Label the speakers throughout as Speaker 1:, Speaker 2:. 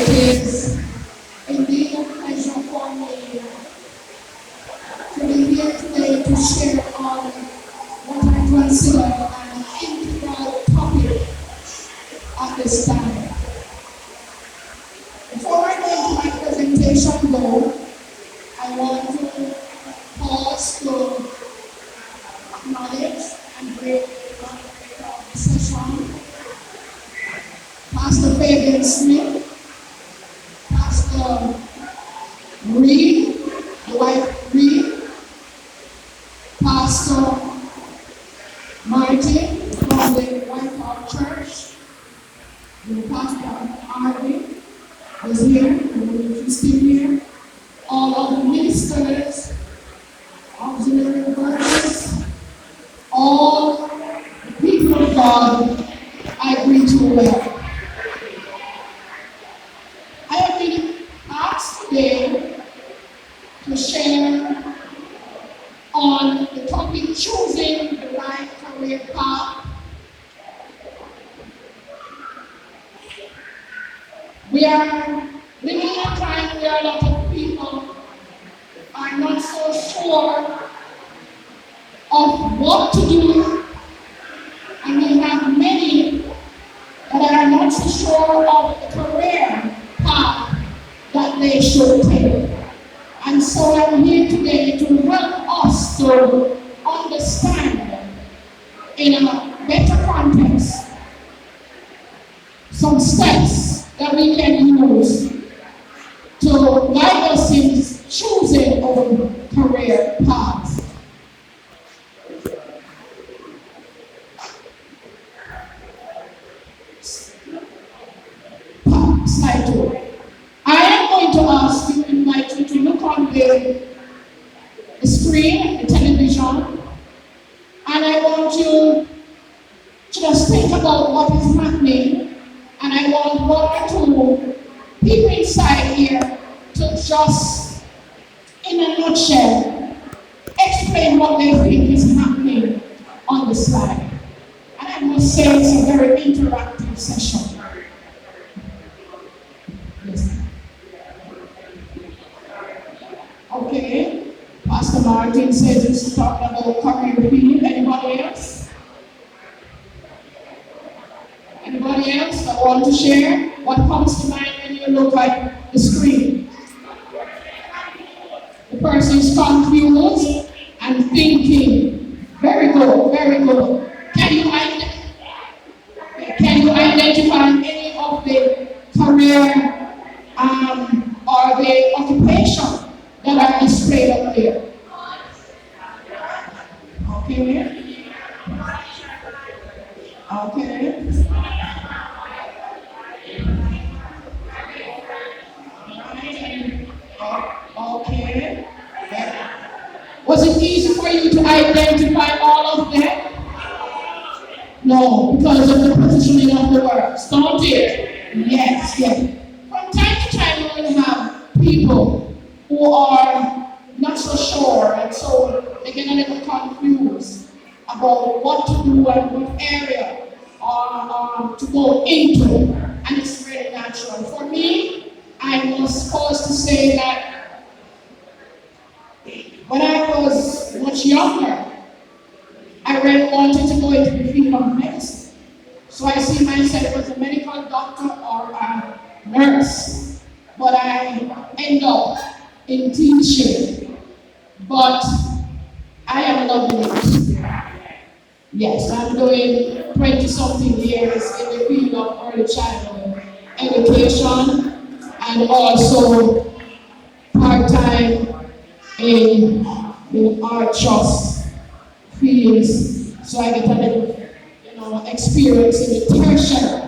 Speaker 1: It is indeed a pleasure for me to be here today to share on what I consider an integral topic at this time. Before I go into my presentation though, I want to pause to acknowledge and greet the moderator of the session, Pastor Fabian Smith, Pastor Reed, the wife Reed, Pastor Martin from the White House Church, the Pastor Harvey was here, and he's still here, all of the ministers, auxiliary workers, all the people of God, I greet you well. I have been asked today to share on the topic choosing the right career path. We are living in a time where a lot of people are not so sure of what to do, and we have many that are not so sure of the career path that they should take. And so I'm here today to help us to understand in a better context some steps that we can use to guide us in choosing our career paths. Slide 2. I am going to ask you, invite you to look on the screen, the television, and I want you to just think about what is happening, and I want one or two people inside here to just, in a nutshell, explain what they think is happening on the slide. And I must say it's a very interactive session. Yes. Okay, Pastor Martin says he's talking about career field. Anybody else? Anybody else that want to share? What comes to mind when you look at the screen? The person is confused and thinking. Very good, very good. Can you identify any of the career or the occupation that are displayed up there? Okay. Okay. Okay. Was it easy for you to identify all of them? No, because of the positioning of the words, don't it? Yes, yes. From time to time, we will have people who are not so sure, and so they get a little confused about what to do and what area to go into, and it's really natural. For me, I was supposed to say that when I was much younger, I really wanted to go into the field of medicine. So I see myself as a medical doctor or a nurse, but I end up in teaching. But I am loving it. Yes, I'm doing 20-something years in the field of early childhood education and also part-time in the art trust fields. So I get a little, experience in the tertiary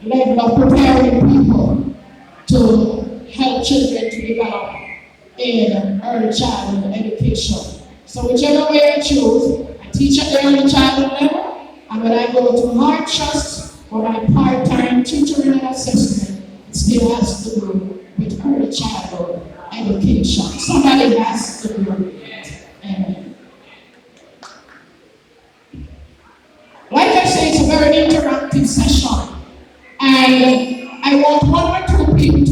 Speaker 1: level of preparing people to help children to develop in early childhood education. So whichever way I choose, I teach at the early childhood level, and when I go to Art Trust for my part-time tutoring and assessment, it still has to do with early childhood education. Somebody has to do it. Amen. Like I say, it's a very interactive session, and I want one or two people to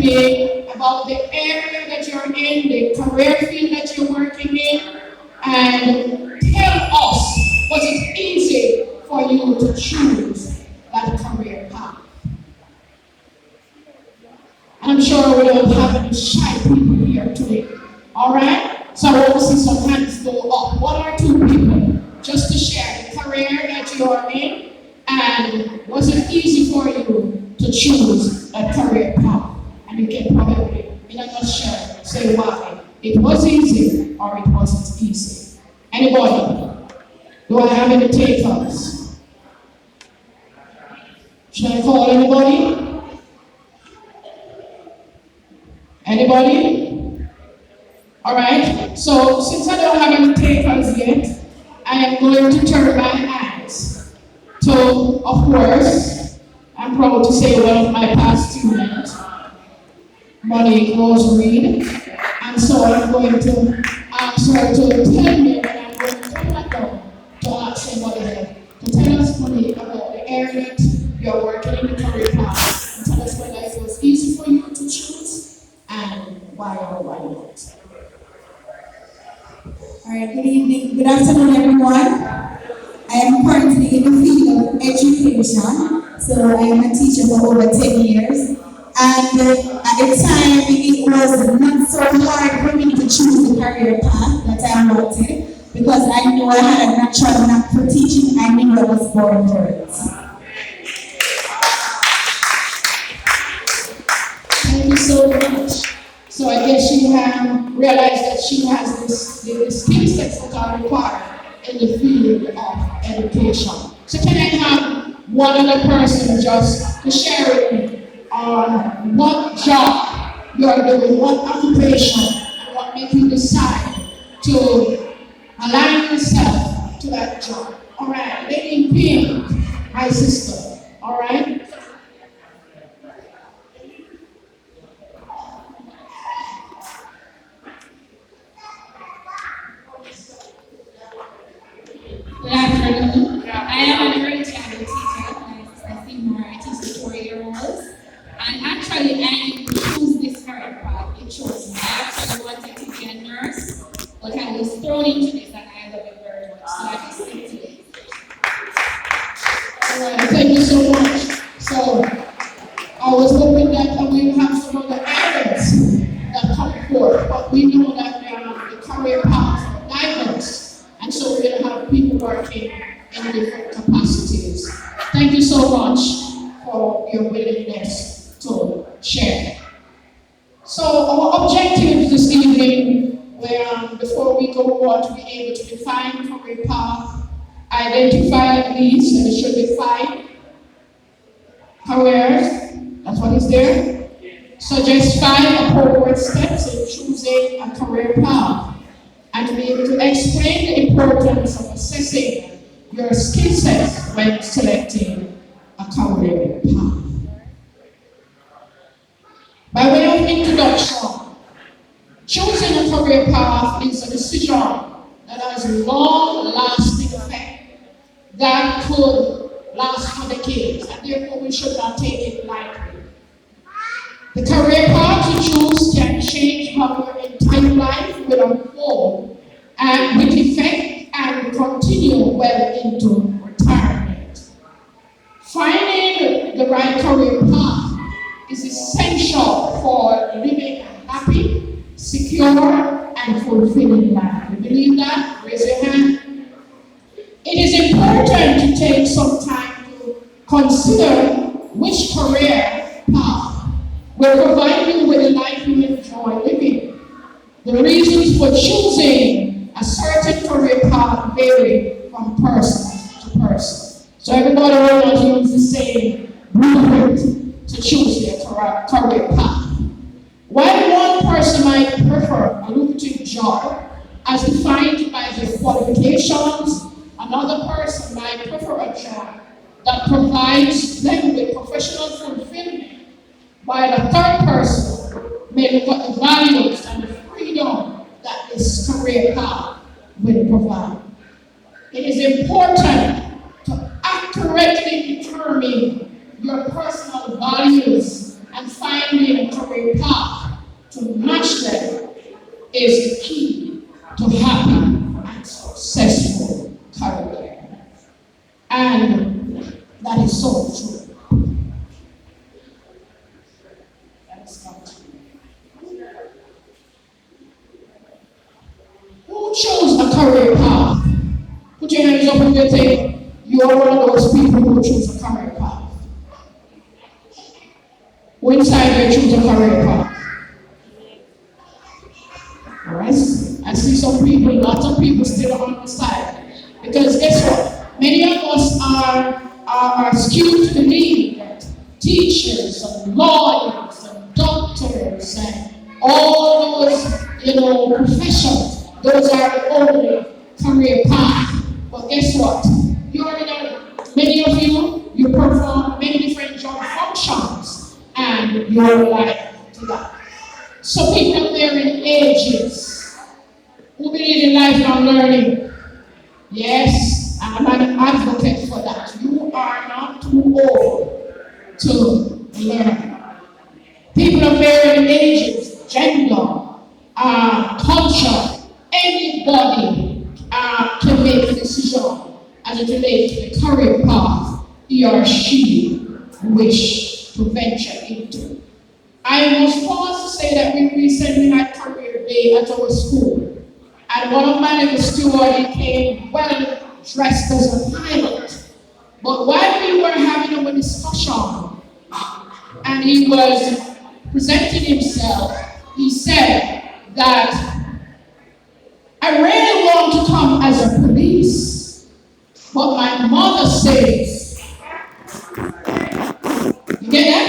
Speaker 1: me about the area that you're in, the career field that you're working in, and tell us, was it easy for you to choose that career path? I'm sure we don't have any shy people here today. All right? So I want to see some hands go up. One or two people just to share the career that you are in, and was it easy for you to choose a career path? And you can probably, in a nutshell, say why it was easy or it wasn't easy. Anybody? Do I have any takers? Should I call anybody? Anybody? All right. So since I don't have any takers yet, I am going to turn my eyes to, of course, I'm proud to say one of my past students, Monique Rose Reed. And so I'm going to ask her to tell me, and I'm going to turn that down to ask somebody there to tell us, Monique, about the area that you're working in the career path, and tell us whether it was easy for you to choose and why or why not.
Speaker 2: All right, good evening, good afternoon, everyone. I am currently in the field of education, so I am a teacher for over 10 years. And at the time, it was not so hard for me to choose the career path that I wanted because I knew I had a natural knack for teaching. I knew I was born for it.
Speaker 1: Thank you so much. So I guess she realized that she has the skill sets that are required in the field of education. So can I have one other person just to share with me on what job you're doing, what occupation, and what made you decide to align yourself to that job? All right, lady in pink, my sister. All right.
Speaker 3: Good afternoon. I am an early childhood teacher. I think more I teach the 4-year-olds. And actually, I didn't choose this career path. It chose me. I actually wanted to be a nurse, but I was thrown into this and I love it very much. So I just stick to it.
Speaker 1: All right, thank you so much. So I was hoping that we will have some other areas that come forth, but we know that the career paths are diverse. And so we're going to have people working in different capacities. Thank you so much for your willingness to share. So our objective this evening, before we go on to be able to define career path, identify at least, and it should be 5 careers. That's what is there. Suggest 5 appropriate steps in choosing a career path, and to be able to explain the importance of assessing your skill sets when selecting a career path. By way of introduction, choosing a career path is a decision that has a long-lasting effect that could last for decades, and therefore we should not take it lightly. The career path you choose can change how your entire life will unfold and with effect and continue well into retirement. Finding the right career path is essential for living a happy, secure, and fulfilling life. You believe that? Raise your hand. It is important to take some time to consider which career path will provide you with the life you enjoy living. The reasons for choosing a certain career path vary from person to person. So everybody will not use the same blueprint to choose their career path. While one person might prefer a lucrative job as defined by their qualifications, another person might prefer a job that provides them with professional fulfillment, while a third person may look at the values and the freedom that this career path will provide. It is important to accurately determine your personal values and finding a career path to match them is the key to happy and successful career. And that is so true. That is not true. Who chose a career path? Put your hands up if you think you are one of those people who choose a career path. Who inside you choose a career path? Alright? I see some people, lots of people still on the side. Because guess what? Many of us are skewed to believe that teachers and lawyers and doctors and all those, professions, those are the only career path. But guess what? Many of you perform many different job functions and you're alive to that. So people of varying ages who believe in lifelong learning. Yes, I'm an advocate for that. You are not too old to learn. People of varying ages, gender, culture, anybody can make a decision as it relates to the career path he or she wish to venture into. I must pause to say that we recently had career day at our school. And one of my little stewards came well dressed as a pilot. But while we were having a discussion and he was presenting himself, he said that I really want to come as a police, but my mother says, you get that?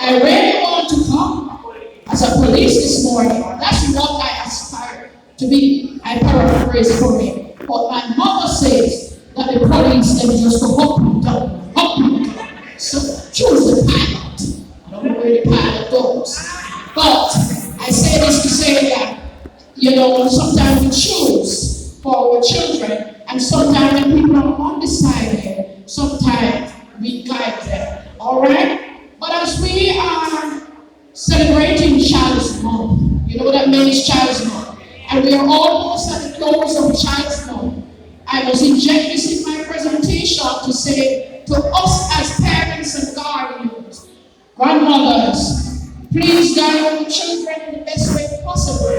Speaker 1: I really want to come as a police this morning. That's what I aspire to be. I paraphrase for him. But my mother says that the police them just go up and down, up and down. So choose the pilot. I don't know where the pilot goes. But I say this to say that, sometimes we choose for our children, and sometimes when people are undecided, sometimes we guide them. All right? But as we are celebrating Child's Month, you know what that means, Child's Month, and we are almost at the close of Child's Month, I must inject this in my presentation to say to us as parents and guardians, grandmothers, please guide your children in the best way possible,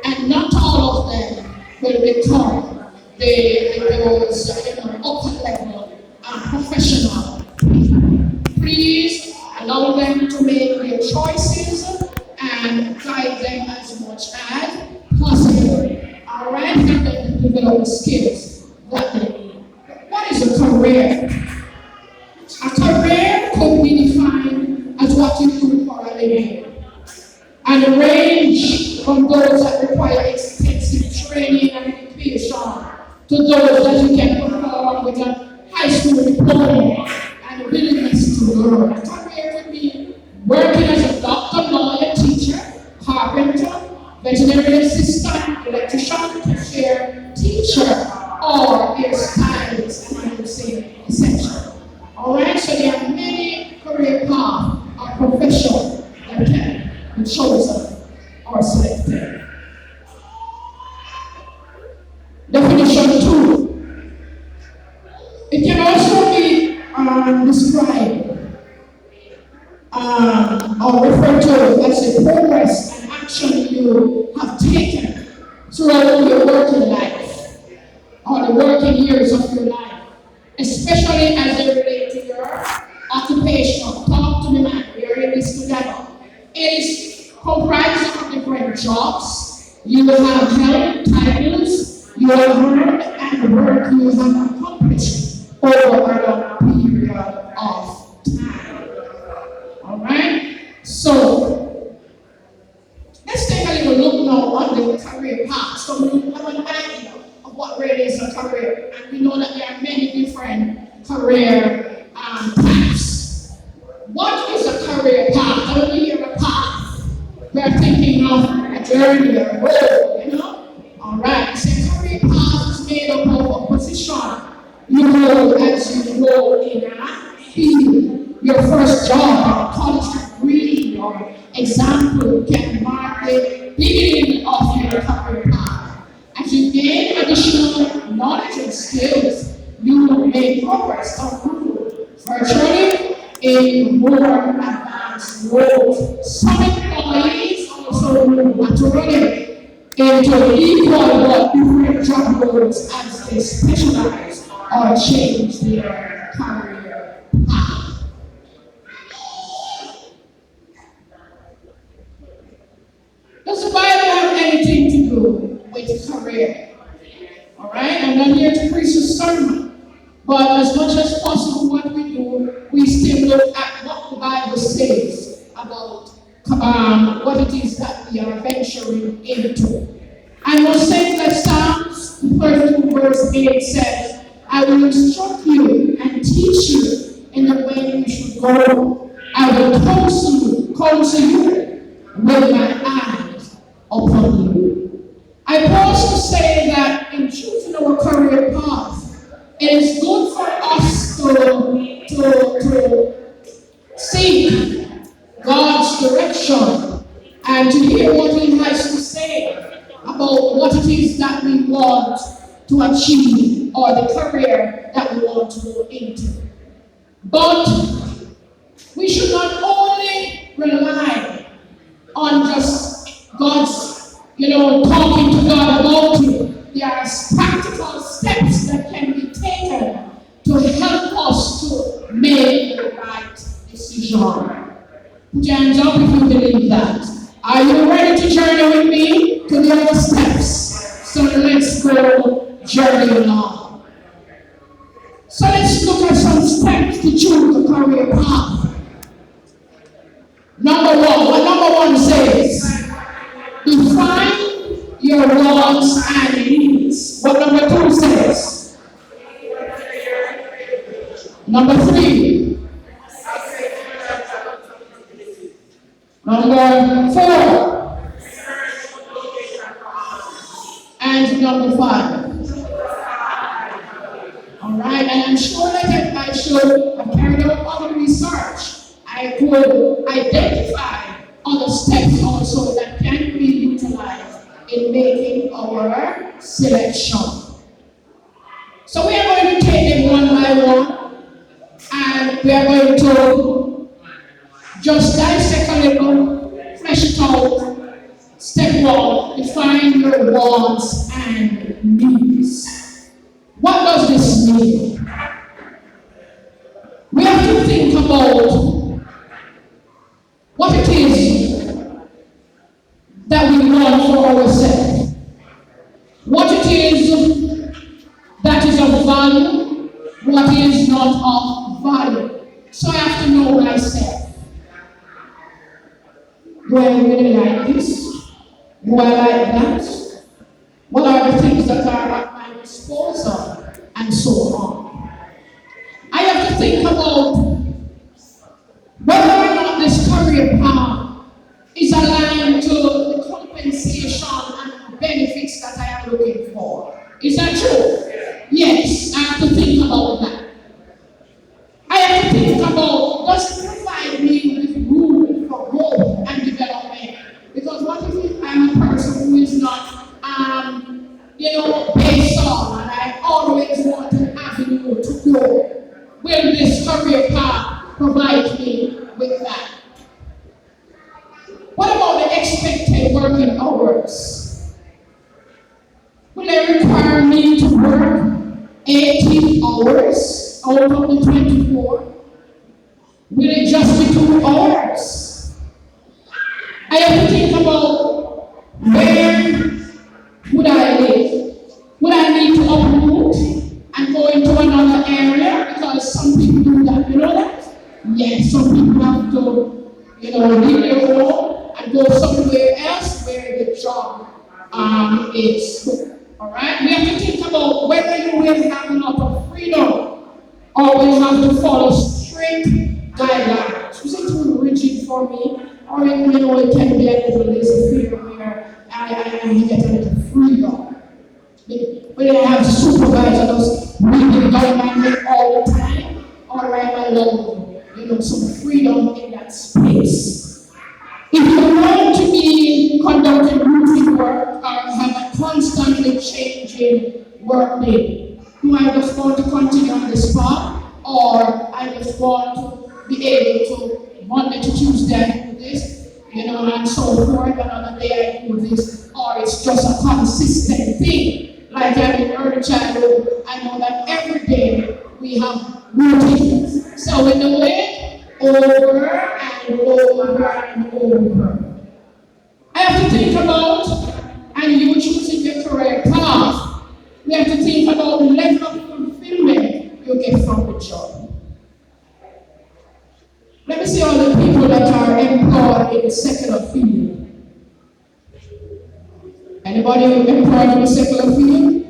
Speaker 1: and not all of them will become those upper level and professional people. Please allow them to make their choices and guide them as much as possible. All right? And then develop the skills that they need. What is a career? A career could be defined as what you do for a living, and range from those that require extensive training and education to those that you can perform with a high school diploma and willingness to learn. A career could be working as a doctor, lawyer, teacher, carpenter, veterinary assistant, electrician, cashier, teacher, or hairstylist, and I would say essential. Alright, so there are many career paths or professions that can be chosen or selected. Definition 2. It can also be described or referred to as the progress and action you have taken throughout your working life or the working years of your life, especially as they relate to your occupation. Talk to me, man. We are in this together. It is comprised of different jobs. You will have held titles, you have earned, and the work you have accomplished over a long period of time. Alright? So, let's take a little look now on the career path. So we have an idea of what really is a career. And we know that there are many different career types. What is a career path? When we hear a path, we're thinking of a journey or a road, Alright, so a career path is made up of a position you know as you grow in a field. Your first job, or college degree, or or example can mark the beginning of your career path. As you gain additional knowledge and skills, you will make progress or grow virtually in more advanced roles. Some employees also move laterally into equal but different job roles as they specialize or change their career path. Does the Bible have anything to do with career? All right, I'm not here to preach a sermon, but as much as possible, what we do, we still look at what the Bible says about what it is that we are venturing into. I will say that Psalms 32 verse 8 says, I will instruct you and teach you in the way you should go. I will counsel you with my eyes upon you. I pause to say that in choosing our career path, it is good for us to seek God's direction and to hear what He has to say about what it is that we want to achieve or the career that we want to go into. But we should not only rely on just God's, talking to God about it. There are practical steps that can be taken to help us to make the right decision. Put your hands up if you believe that. Are you ready to journey with me to the other steps? So let's go journey along. So let's look at some steps to choose a career path. Number one, what number one says? Define your wants and needs. What number two says? Number three. Number four. And number five. Alright, and I'm sure that if I should have carried out other research, I could identify other steps also that can be utilized in making our selection. So we are going to take them one by one, and we are going to just dissect a little, flesh it out. Step one, define your wants and needs. What does this mean? We have to think about what it is that we want for ourselves. What it is that is of value, what is not of value. So I have to know myself. Do I really like this? Do I like that? What are the things that are at my disposal? And so on. I have to think about whether or not this career path is aligned to the compensation and benefits that I am looking for. Is that true? Yes, I have to think about that. I have to think about, does it provide me with room for growth and development? Because what if I'm a person who is not, based on, and I always want an avenue to grow? Will this career path provide me with that? What about the expected working hours? Will it require me to work 18 hours out of the 24? Will it just be 2 hours? I have to think about where would I live? Would I need to uproot and go into another area? Because some people do that, you know that? Yes, some people have to, leave their home and go somewhere else where the job is. Alright? We have to think about whether you will have a lot of freedom or will have to follow strict guidelines. Is it too rigid for me? Or it can be a little laissez-faire where I get a little freedom. Will I have to supervise those reading guidelines all the time? Or am I allowed, some freedom in that space? to be conducting routine work or have a constantly changing work day? Do I just want to continue on the spot, or I just want to be able to Monday to Tuesday I do this, and so forth, another day I do this, or it's just a consistent thing. Like I'm in early childhood, I know that every day we have routines. So we do it over and over and over. I have to think about, and you choosing your career path, we have to think about the level of fulfillment you get from the job. Let me see all the people that are employed in the secular field. Anybody employed in the secular field?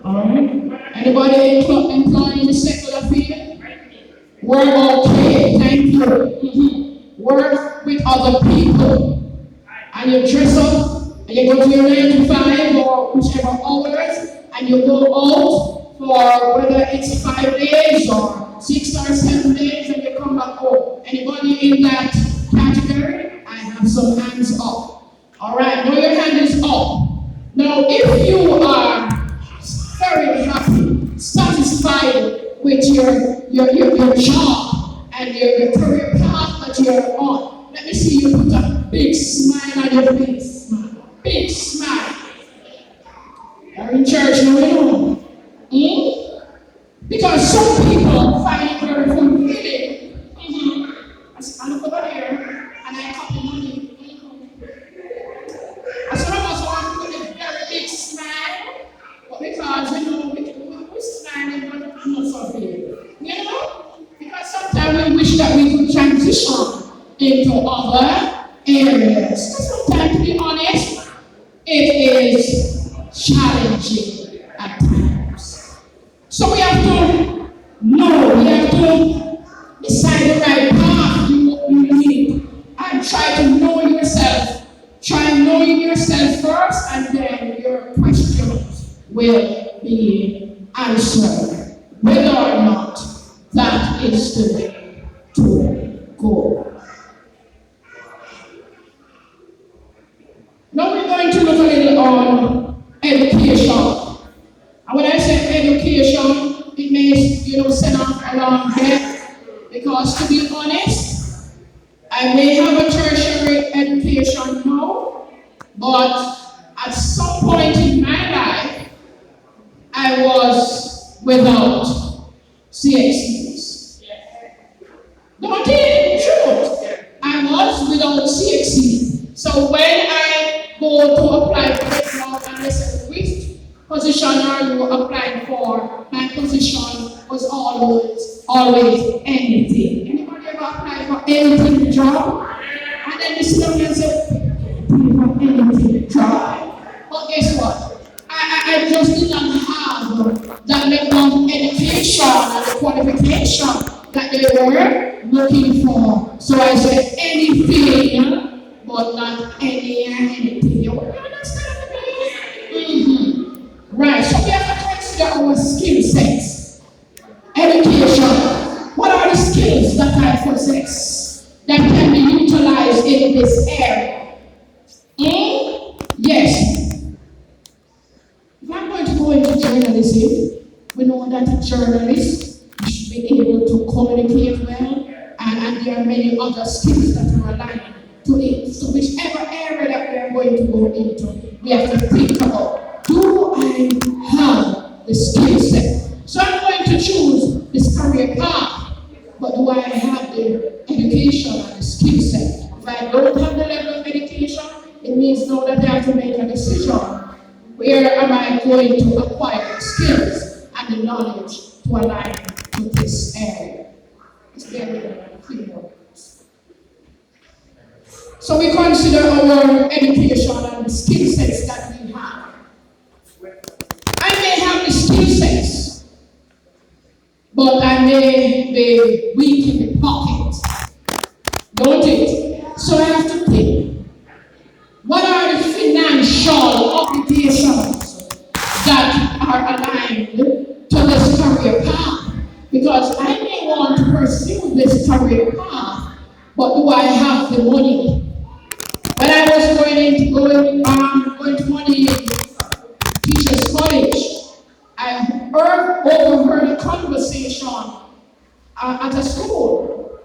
Speaker 1: Alright. Anybody employed in the secular field? Work okay, thank you. Work with other people. And you dress up, and you go to your 9 to 5 or whichever hours, and you go out for whether it's 5 days or 6 or 7 days, and you come back home. Anybody in that category? I have some hands up. All right, now your hand is up. Now, if you are very happy, satisfied with your job and your career path that you're on, let me see you put a big smile on your face. Big smile. You're in church, no, you know. Because some people find it very fulfilling. I look over there and I copy money. And some of us want to put a very big smile, but because we're smiling, but I'm not fulfilled. Because sometimes we wish that we could transition into other areas. Sometimes, to be honest, it is challenging at times. So we have to know, we have to decide the right path you need, and try to know yourself. Try knowing yourself first, and then your questions will be answered, whether or not that is the way to go. Now we're going to look a little on education. And when I say education, it may, send off a long head, because to be honest, I may have a tertiary education now, but at some point in my life, I was without CXCs. Don't tell the truth. I was without CXC. So when I go to apply for it now, and I said, which position are you applying for? My position was always anything. Anybody ever apply for anything job? And then this young man said, anything job. But guess what? I just did not have that level of education and the qualification that they were looking for. So I said anything, but not anything. You understand me? Right, so we have to consider our skill sets. Education. What are the skills that I possess that can be utilized in this area? Yes. If I'm going to go into journalism, we know that a journalist should be able to communicate well, and there are many other skills that are aligned to it. So whichever area that we are going to go into, we have to think about, do I have the skill set? So I'm going to choose this career path, but do I have the education and the skill set? If I don't have the level of education, it means now that I have to make a decision. Where am I going to acquire the skills and the knowledge to align with this area? It's very clear. So we consider our education and the skill sets that we have. I may have the skill sets, but I may be weak in the pocket. Don't it? So I have to think, what are the financial obligations that are aligned to this career path? Because I may want to pursue this career path, but do I have the money? when I was going to money teachers college, I overheard a conversation at a school.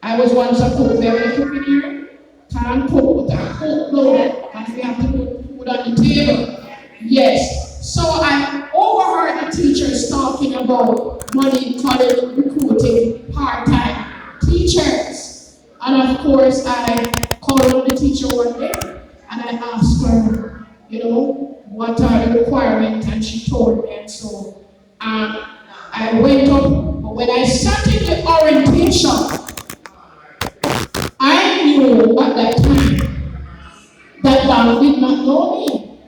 Speaker 1: I was once a cook. They were cooking here. Can't cook, but I cook no. And we have to put food on the table. Yes. So I overheard the teachers talking about money college recruiting part-time teachers. And of course, I called on the teacher one day and I asked her, what are the requirements? And she told me. And so I went up, but when I started the orientation, I knew at that time that bank did not know me.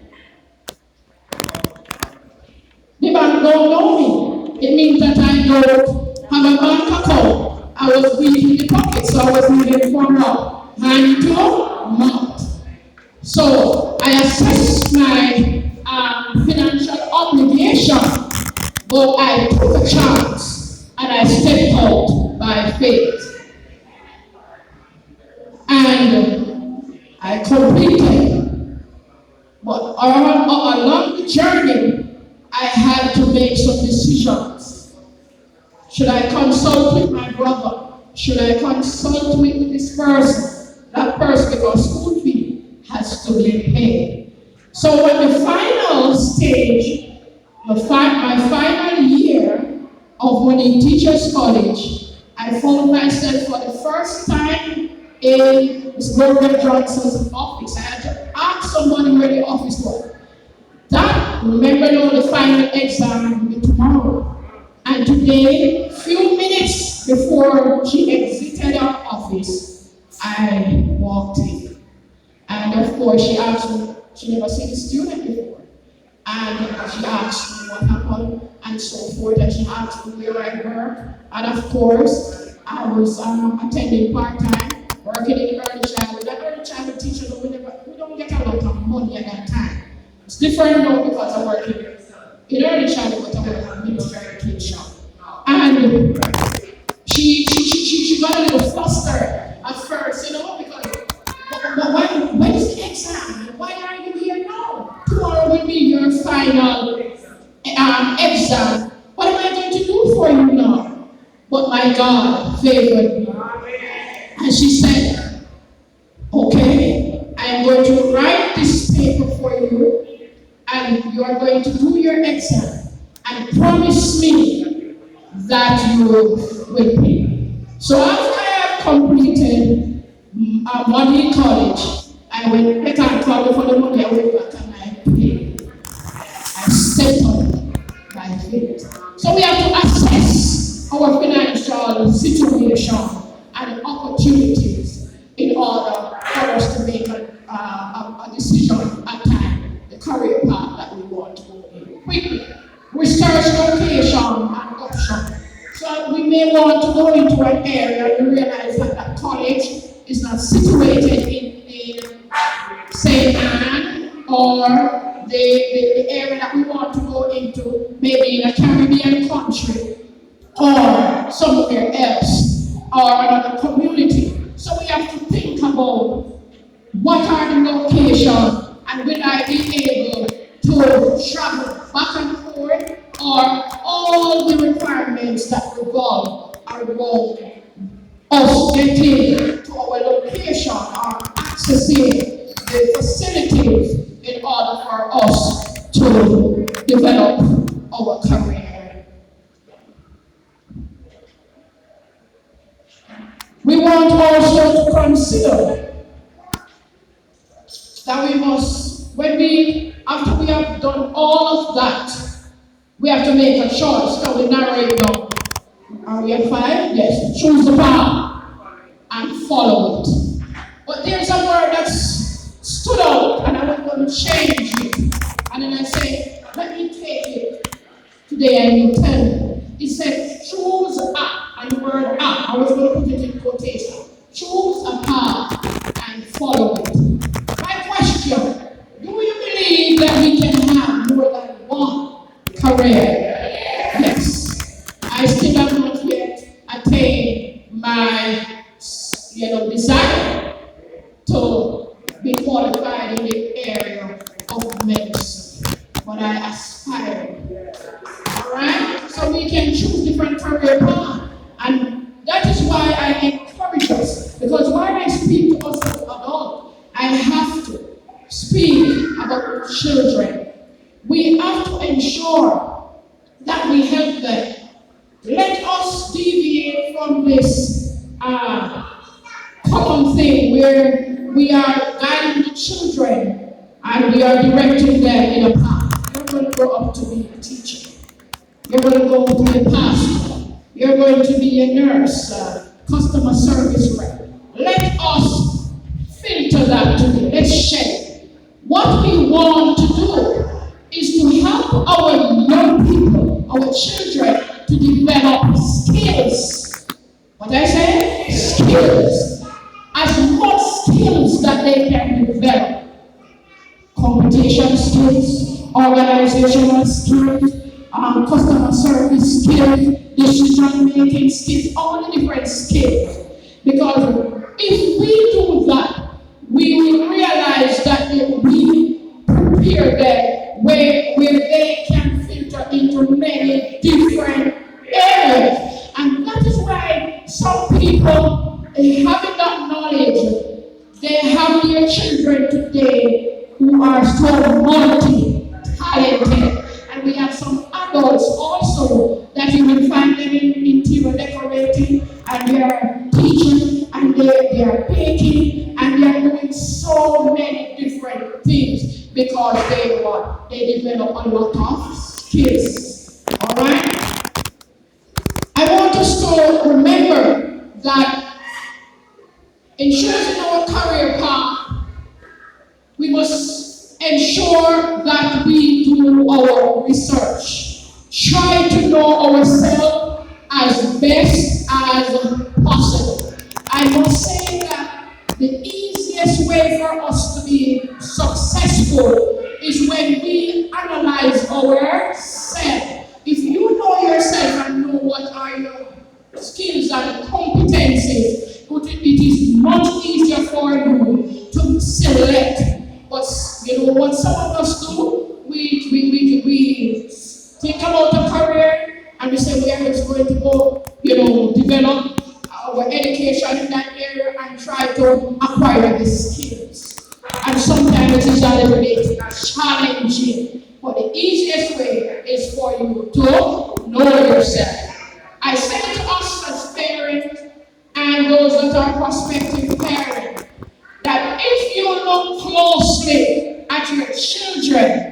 Speaker 1: The bank don't know me. It means that I don't have a bank account. I was weak in the pocket, so I was moving from hand to mouth. So I assessed my financial obligation, but I took a chance and I stepped out by faith. And I completed. But along the journey, I had to make some decisions. Should I consult with my brother? Should I consult with this person? That person, because school fee has to be paid. So at the final stage, my final year of Winning Teachers College, I found myself for the first time in Ms. Gloria Johnson's office. I had to ask somebody where the office was. Remember now, the final exam will be tomorrow. And today, few minutes before she exited our office, I walked in. And of course, she asked me, she never seen a student before. And she asked me what happened and so forth. And she asked me where I work. And of course, I was attending part-time, working in early childhood. That early childhood teacher, we don't get a lot of money at that time. It's different now because I work in early childhood, but I work in middle education. And she got a little flustered at first, because when is the exam? Why are you here now? Tomorrow will be your final exam. What am I going to do for you now? But my God favored me. And she said, okay, I am going to write this paper for you, and you are going to do your exam, and promise me that you will pay. So after I have completed money college, I went back and called for the money. I went back and I paid. I stepped up by faith. So we have to assess our financial situation and opportunities in order for us to make a decision at time, the career path that we want to go in. Quickly, research location and option. So we may want to go into an area and realize that that college is not situated in St. Anne or the area that we want to go into, maybe in a Caribbean country or somewhere else or another community. So we have to think about what are the locations and will I be able to travel back and forth, or all the requirements that revolve around us getting to our location or accessing the facilities in order for us to develop our career. We want also to consider that we must, after we have done all of that, we have to make a choice. So we narrow it down. Are we at 5? Yes. Choose the path and follow it. But there's a word that's stood out, and I was going to change it. And then I say, let me take it today and you tell me. It said, choose and the word I was going to put it in quotation. Choose a path and follow it. My question, do you believe that we can have more than one career? Yes. I still have not yet attained my desire to be children. We have to ensure that we help them. Let us deviate from this common thing where we are guiding the children and we are directing them in a path. You're going to grow up to be a teacher. You're going to go to be a pastor. You're going to be a nurse, customer service rep. Let us filter that today. Let's share. What we want to do is to help our young people, our children, to develop skills. What I say? Skills. As much skills that they can develop. Communication skills, organizational skills, customer service skills, decision making skills, all the different skills. Because if we do that, we will realize that we prepare them where they can filter into many different areas. And that is why some people, having that knowledge, they have their children today who are so multi-talented. And we have some adults also that you will find them in interior decorating, and they are teaching, and they are baking, and they are doing so many different things because they develop a lot of skills. Alright? I want us to remember that in choosing our career path, we must ensure that we do our research. Try to know ourselves as best as possible. I must say that the easiest way for us to be successful is when we analyze ourselves. If you know yourself and know what are your skills and competencies, it is much easier for you to select. But you know what some of us do? We think about a career and we say we are just going to go, develop our education in that area and try to acquire the skills. And sometimes it is a little bit challenging. But the easiest way is for you to know yourself. I say to us as parents and those that are prospective parents that if you look closely at your children,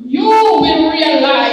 Speaker 1: you will realize